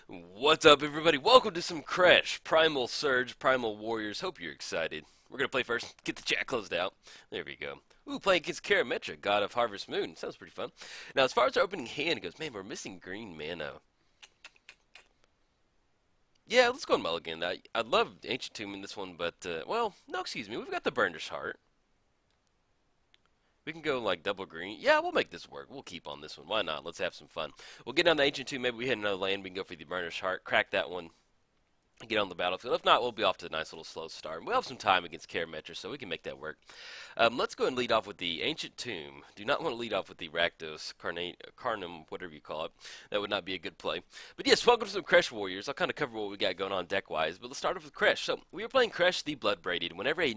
What's up, everybody? Welcome to some Kresh, Primal Surge, Primal Warriors. Hope you're excited. We're going to play first, get the chat closed out. There we go. Ooh, playing against Karametra, God of Harvest Moon. Sounds pretty fun. Now, as far as our opening hand goes, man, we're missing green mana. Yeah, let's go on Mulligan. I love Ancient Tomb in this one, but, well, no, excuse me. We've got the Burnished Heart. We can go like double green. Yeah, we'll make this work. We'll keep on this one. Why not? Let's have some fun. We'll get down the Ancient Tomb. Maybe we hit another land. We can go for the Burnished Heart. Crack that one. Get on the battlefield. If not, we'll be off to a nice little slow start. We'll have some time against Karametra, so we can make that work. Let's go and lead off with the Ancient Tomb. Do not want to lead off with the Rakdos, Carnum, whatever you call it. That would not be a good play. But yes, welcome to some Kresh Warriors. I'll kind of cover what we got going on deck-wise, but let's start off with Kresh. So, we are playing Kresh the Bloodbraided. Whenever a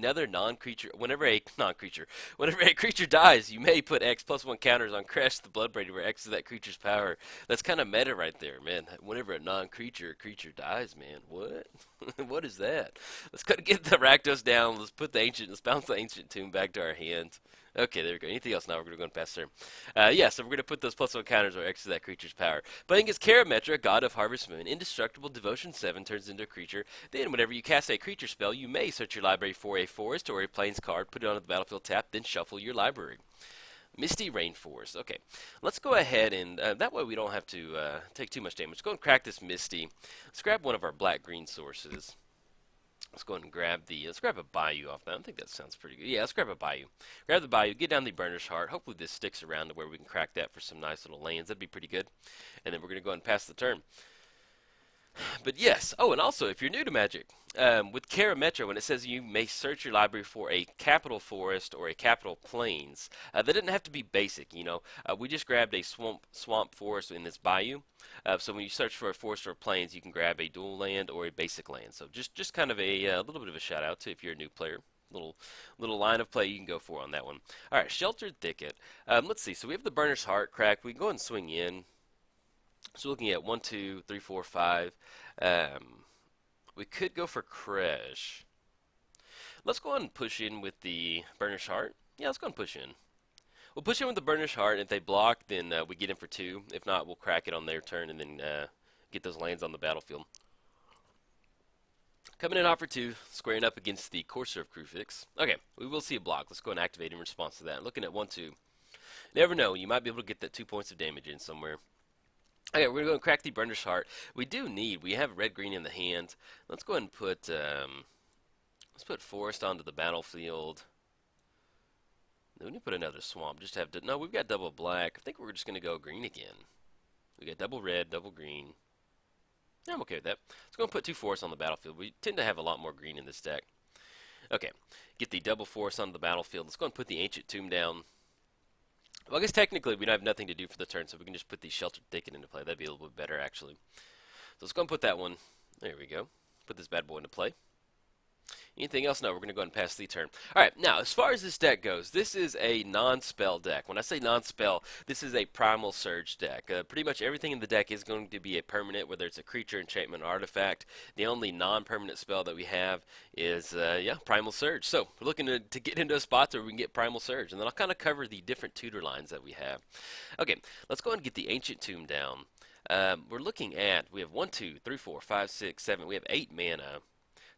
creature dies, you may put X +1 counters on Kresh the Bloodbraided, where X is that creature's power. That's kind of meta right there, man. Whenever a non-creature creature dies, man. What? What is that? Let's get the Rakdos down. Let's put the ancient. Let's bounce the Ancient Tomb back to our hand. Okay, there we go. Anything else now? We're going to go and pass turn. Yeah, so we're going to put those +1 counters where X is that creature's power. Playing against Karametra, God of Harvest Moon, Indestructible, Devotion 7 turns into a creature. Then, whenever you cast a creature spell, you may search your library for a forest or a plains card, put it onto the battlefield tap, then shuffle your library. Misty Rainforest. Okay, let's go ahead and that way we don't have to take too much damage. Let's go and crack this Misty. Let's grab one of our black-green sources. Let's go ahead and let's grab a Bayou off that. I think that sounds pretty good. Yeah, let's grab a Bayou. Grab the Bayou, get down the Burnished Heart. Hopefully this sticks around to where we can crack that for some nice little lands. That'd be pretty good. And then we're going to go ahead and pass the turn. But yes, oh, and also, if you're new to Magic, with Karametra, when it says you may search your library for a capital forest or a capital plains, that didn't have to be basic, you know. We just grabbed a swamp forest in this bayou. So when you search for a forest or plains, you can grab a dual land or a basic land. So just kind of a little bit of a shout out to if you're a new player. Little line of play you can go for on that one. All right, Sheltered Thicket. Let's see. So we have the Burnished Heart crack. We can go and swing in. So looking at 1, 2, 3, 4, 5. We could go for Kresh. Let's go ahead and push in with the Burnished Heart. Yeah, let's go and push in. We'll push in with the Burnished Heart, and if they block, then we get in for 2. If not, we'll crack it on their turn and then get those lands on the battlefield. Coming in hot for 2, squaring up against the Courser of Crucifix. Okay, we will see a block. Let's go and activate in response to that. Looking at 1, 2. Never know, you might be able to get that 2 points of damage in somewhere. Okay, we're going to go and crack the Burnished Heart. We have red-green in the hand. Let's go ahead and put, let's put Forest onto the battlefield. We need to put another Swamp. No, we've got double black. I think we're just going to go green again. We got double red, double green. Yeah, I'm okay with that. Let's go and put 2 forests on the battlefield. We tend to have a lot more green in this deck. Okay, get the double forest onto the battlefield. Let's go and put the Ancient Tomb down. Well, I guess technically we don't have nothing to do for the turn, so we can just put the Sheltered Thicket into play. That'd be a little bit better, actually. So let's go and put that one. There we go. Put this bad boy into play. Anything else? No, we're going to go ahead and pass the turn. Alright, now, as far as this deck goes, this is a non-spell deck. When I say non-spell, this is a Primal Surge deck. Pretty much everything in the deck is going to be a permanent, whether it's a creature, enchantment, or artifact. The only non-permanent spell that we have is, Primal Surge. So, we're looking to get into a spot where we can get Primal Surge, and then I'll kind of cover the different tutor lines that we have. Okay, let's go ahead and get the Ancient Tomb down. We're looking at, we have 1, 2, 3, 4, 5, 6, 7, we have 8 mana.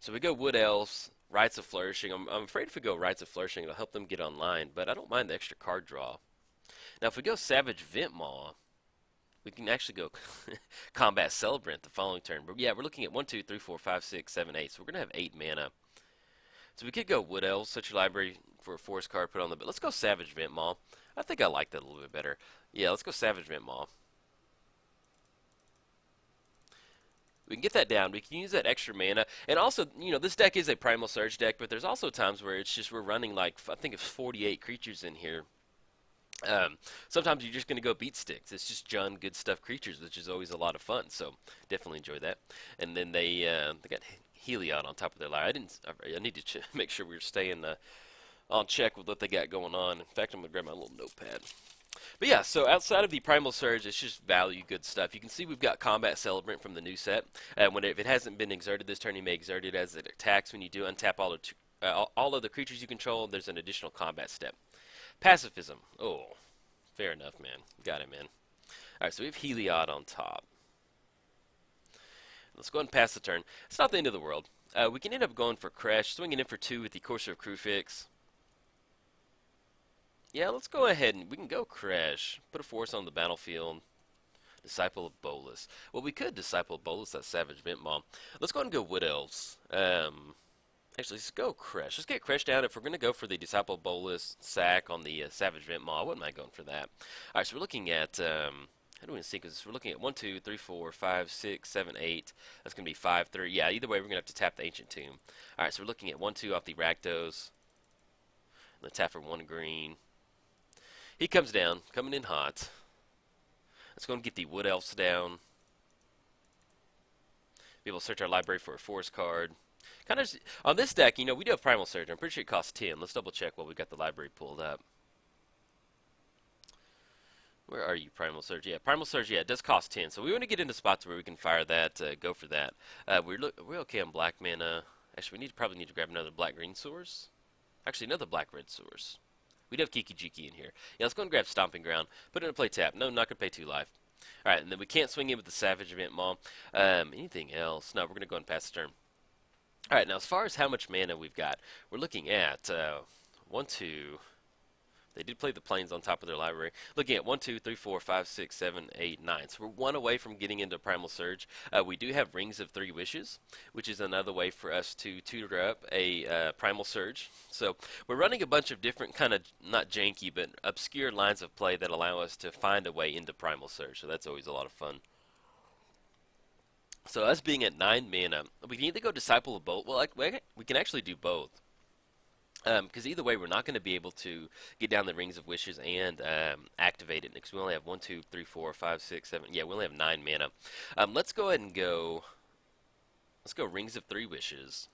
So we go Wood Elves, Rites of Flourishing. I'm afraid if we go Rites of Flourishing, it'll help them get online, but I don't mind the extra card draw. Now, if we go Savage Ventmaw, we can actually go Combat Celebrant the following turn. But yeah, we're looking at 1, 2, 3, 4, 5, 6, 7, 8. So we're going to have 8 mana. So we could go Wood Elves, search your library for a forest card, put on the... But let's go Savage Ventmaw. I think I like that a little bit better. Yeah, let's go Savage Ventmaw. We can get that down. We can use that extra mana. And also, you know, this deck is a Primal Surge deck, but there's also times where it's just we're running like, I think it's 48 creatures in here. Sometimes you're just going to go beat sticks. It's just Jund good stuff creatures, which is always a lot of fun. So definitely enjoy that. And then they got Heliod on top of their line. I need to make sure we're staying on check with what they got going on. In fact, I'm going to grab my little notepad. But yeah, so outside of the Primal Surge, it's just value good stuff. You can see we've got Combat Celebrant from the new set. If it hasn't been exerted this turn, you may exert it as it attacks. When you do untap all of the creatures you control, there's an additional combat step. Pacifism. Oh, fair enough, man. Got it, man. Alright, so we have Heliod on top. Let's go ahead and pass the turn. It's not the end of the world. We can end up going for Kresh, swinging in for 2 with the Courser of Krufix. Yeah, let's go ahead and we can go Kresh. Put a force on the battlefield. Disciple of Bolus. Well, we could Disciple of Bolus, that Savage Vent Maw. Let's go ahead and go Wood Elves. Actually, let's go Kresh. Let's get Kresh down. If we're going to go for the Disciple of Bolus sack on the Savage Vent Maw, I wouldn't mind going for that. Alright, so we're looking at, how do we sequence? We're looking at 1, 2, 3, 4, 5, 6, 7, 8. That's going to be 5, 3. Yeah, either way, we're going to have to tap the Ancient Tomb. Alright, so we're looking at 1, 2 off the Rakdos. Let's tap for 1 green. He comes down, coming in hot. Let's go and get the Wood Elves down. Be able to search our library for a forest card. Kind of on this deck, you know, we do have Primal Surge. I'm pretty sure it costs 10. Let's double check while we got the library pulled up. Where are you, Primal Surge? Yeah, Primal Surge. Yeah, it does cost 10. So we want to get into spots where we can fire that. Go for that. We're okay on black mana. Actually, we probably need to grab another black-green source. Actually, another black-red source. We'd have Kiki Jiki in here. Yeah, let's go and grab Stomping Ground. Put it in a play tap. No, not going to pay 2 life. Alright, and then we can't swing in with the Savage Event Maw. Anything else? No, we're going to go and pass the turn. Alright, now as far as how much mana we've got, we're looking at 1, 2... They did play the planes on top of their library. Looking at 1, 2, 3, 4, 5, 6, 7, 8, 9. So we're 1 away from getting into Primal Surge. We do have Rings of 3 Wishes, which is another way for us to tutor up a Primal Surge. So we're running a bunch of different kind of, not janky, but obscure lines of play that allow us to find a way into Primal Surge. So that's always a lot of fun. So us being at 9 mana, we can either go Disciple of Bolt. Well, we can actually do both. Because either way, we're not going to be able to get down the Rings of Wishes and activate it. Because we only have 1, 2, 3, 4, 5, 6, 7. Yeah, we only have 9 mana. Let's go ahead and go. Let's go Rings of 3 Wishes.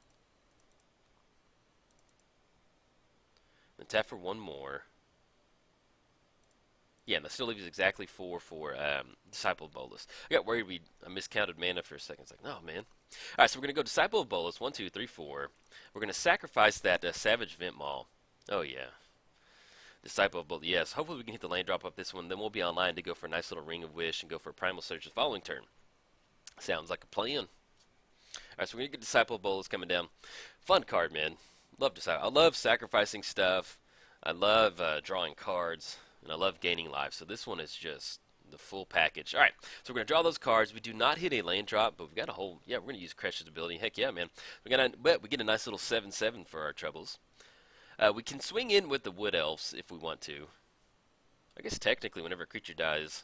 Then tap for 1 more. Yeah, and that still leaves exactly 4 for Disciple of Bolus. I got worried I miscounted mana for a second. It's like, no, man. Alright, so we're going to go Disciple of Bolus, 1, 2, 3, 4. We're going to sacrifice that Savage Vent Maw. Oh, yeah. Disciple of Bolus, yes. Hopefully we can hit the land drop up this one. Then we'll be online to go for a nice little Ring of Wish and go for a Primal Surge the following turn. Sounds like a plan. Alright, so we're going to get Disciple of Bolus coming down. Fun card, man. Love Disciple. I love sacrificing stuff. I love drawing cards. And I love gaining life. So this one is just the full package. Alright, so we're going to draw those cards. We do not hit a land drop, but we've got a whole... Yeah, we're going to use Kresh's ability. Heck yeah, man. We get a nice little 7/7 for our troubles. We can swing in with the Wood Elves if we want to. I guess technically whenever a creature dies...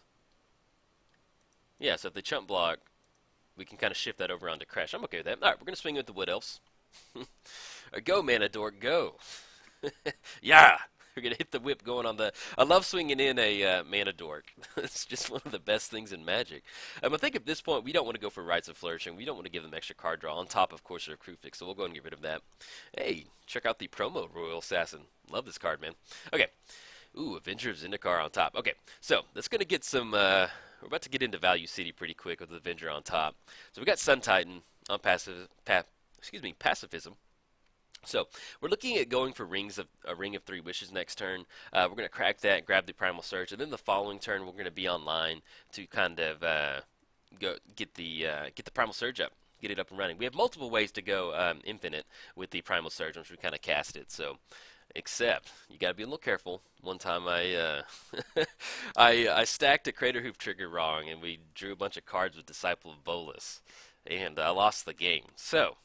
Yeah, so if they chump block, we can kind of shift that over onto Kresh. I'm okay with that. Alright, we're going to swing in with the Wood Elves. Go, Mana Dork, go! Yeah! We're going to hit the whip going on the... I love swinging in a Mana Dork. It's just one of the best things in Magic. I think at this point, we don't want to go for Rites of Flourishing. We don't want to give them extra card draw on top of Courser of Krufix, so we'll go ahead and get rid of that. Hey, check out the promo Royal Assassin. Love this card, man. Okay. Ooh, Avenger of Zendikar on top. Okay, so that's going to get some... we're about to get into Value City pretty quick with Avenger on top. So we got Sun Titan on pacifism. So we're looking at going for a Ring of 3 Wishes next turn. We're going to crack that, grab the Primal Surge, and then the following turn we're going to be online to kind of go get the Primal Surge up, get it up and running. We have multiple ways to go infinite with the Primal Surge once we kind of cast it. So, except you got to be a little careful. One time I I stacked a Crater Hoof trigger wrong, and we drew a bunch of cards with Disciple of Bolus, and I lost the game. So.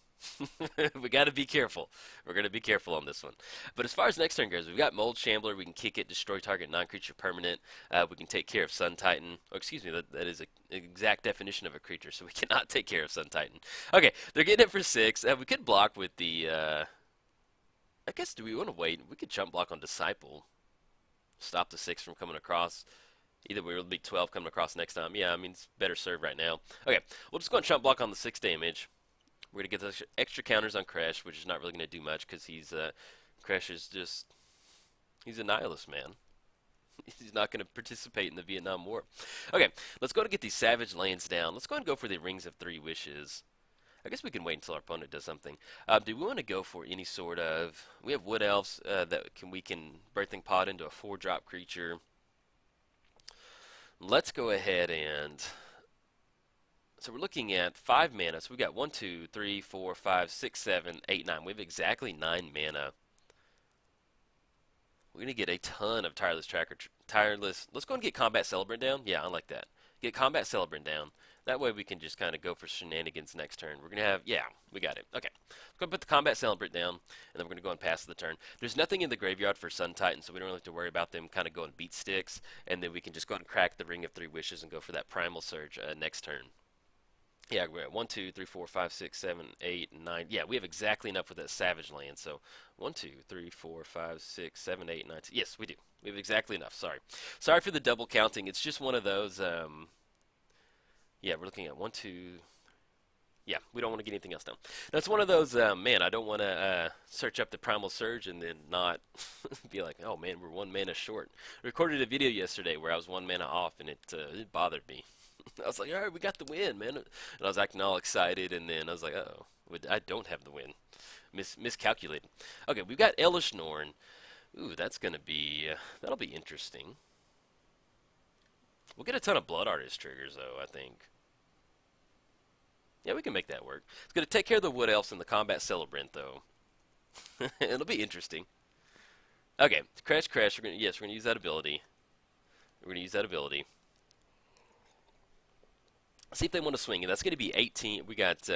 We got to be careful. We're going to be careful on this one. But as far as next turn goes, we've got Mold Shambler. We can kick it, destroy target non-creature permanent. We can take care of Sun Titan. Oh, excuse me, that is an exact definition of a creature, so we cannot take care of Sun Titan. Okay, they're getting it for 6. We could block with the... I guess, do we want to wait? We could jump block on Disciple. Stop the 6 from coming across. Either way, it'll be 12 coming across next time. Yeah, I mean, it's better served right now. Okay, we'll just go and jump block on the 6 damage. We're going to get those extra counters on Kresh, which is not really going to do much because Kresh is just, he's a nihilist, man. He's not going to participate in the Vietnam War. Okay, let's go to get these Savage Lands down. Let's go and go for the Rings of 3 Wishes. I guess we can wait until our opponent does something. Do we want to go for any sort of... We have Wood Elves that we can Birthing Pod into a 4-drop creature. Let's go ahead and... So we're looking at 5 mana. So we got 1, 2, 3, 4, 5, 6, 7, 8, 9. We have exactly 9 mana. We're going to get a ton of Tireless. Let's go and get Combat Celebrant down. Yeah, I like that. Get Combat Celebrant down. That way we can just kind of go for shenanigans next turn. We're going to have, yeah, we got it. Okay. Let's go and put the Combat Celebrant down, and then we're going to go and pass the turn. There's nothing in the graveyard for Sun Titan, so we don't really have to worry about them kind of going beat sticks, and then we can just go and crack the Ring of 3 Wishes and go for that Primal Surge next turn. Yeah, we're at 1, 2, 3, 4, 5, 6, 7, 8, 9. Yeah, we have exactly enough with that Savage Land. So 1, 2, 3, 4, 5, 6, 7, 8, 9. Yes, we do. We have exactly enough. Sorry for the double counting. It's just one of those. Yeah, we're looking at 1, 2. Yeah, we don't want to get anything else down. That's one of those. Man, I don't want to search up the Primal Surge and then not be like, oh man, we're 1 mana short. I recorded a video yesterday where I was 1 mana off, and it bothered me. I was like, all right, we got the win, man. And I was acting all excited, and then I was like, uh-oh, I don't have the win. Miscalculated. Okay, we've got Elish Norn. Ooh, that's going to be, that'll be interesting. We'll get a ton of Blood Artist triggers, though, I think. Yeah, we can make that work. It's going to take care of the Wood Elves and the Combat Celebrant, though. It'll be interesting. Okay, Kresh. We're going to use that ability. We're going to use that ability. See if they want to swing, and that's going to be 18. We got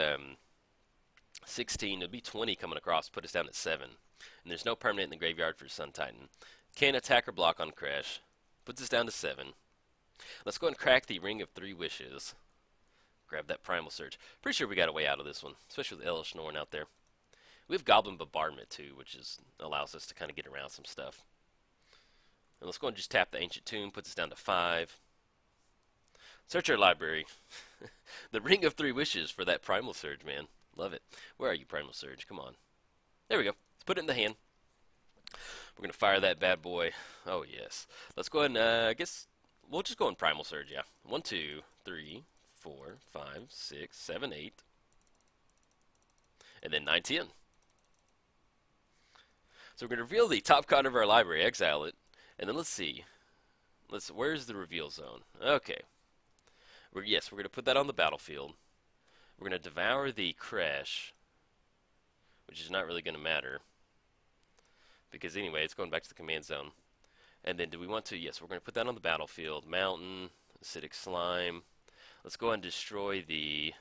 16. It'll be 20 coming across, put us down at 7. And there's no permanent in the graveyard for Sun Titan. Can't attack or block on Kresh. Puts us down to 7. Let's go and crack the Ring of 3 Wishes. Grab that Primal Surge. Pretty sure we got a way out of this one, especially with Elish Norn out there. We have Goblin Bombardment too, which allows us to kind of get around some stuff. And let's go and just tap the Ancient Tomb, puts us down to 5. Search our library. The Ring of 3 Wishes for that Primal Surge, man. Love it. Where are you, Primal Surge? Come on. There we go. Let's put it in the hand. We're going to fire that bad boy. Oh, yes. Let's go ahead and, I guess, we'll just go in Primal Surge, yeah. 1, 2, 3, 4, 5, 6, 7, 8. And then 9, 10. So we're going to reveal the top card of our library, exile it. And then let's see. Where's the reveal zone? Okay. We're going to put that on the battlefield. We're going to devour the Kresh, which is not really going to matter. Because anyway, it's going back to the command zone. And then do we want to? Yes, we're going to put that on the battlefield. Mountain, Acidic Slime. Let's go ahead and destroy the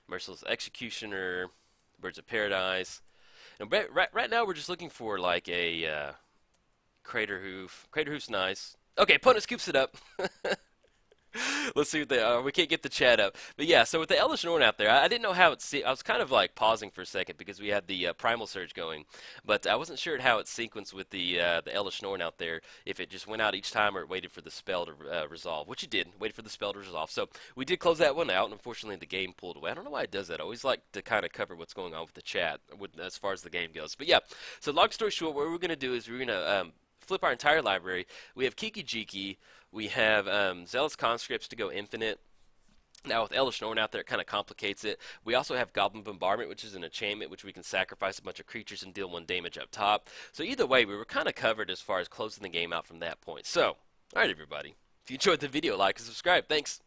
Merciless Executioner, Birds of Paradise. And right now we're just looking for like a Crater Hoof. Crater Hoof's nice. Okay, opponent scoops it up. Let's see what they are. We can't get the chat up. But yeah, so with the Elish Norn out there, I didn't know how I was kind of like pausing for a second because we had the Primal Surge going. But I wasn't sure how it sequenced with the Elish Norn out there, if it just went out each time or it waited for the spell to resolve, which it did. Waited for the spell to resolve. So we did close that one out, and unfortunately the game pulled away. I don't know why it does that. I always like to kind of cover what's going on with the chat as far as the game goes. But yeah, so long story short, what we're going to do is we're going to flip our entire library. We have Kiki Jiki. We have Zealous Conscripts to go infinite. Now with Elish Norn out there, it kind of complicates it. We also have Goblin Bombardment, which is an enchantment, which we can sacrifice a bunch of creatures and deal 1 damage up top. So either way, we were kind of covered as far as closing the game out from that point. So, alright everybody. If you enjoyed the video, like and subscribe. Thanks.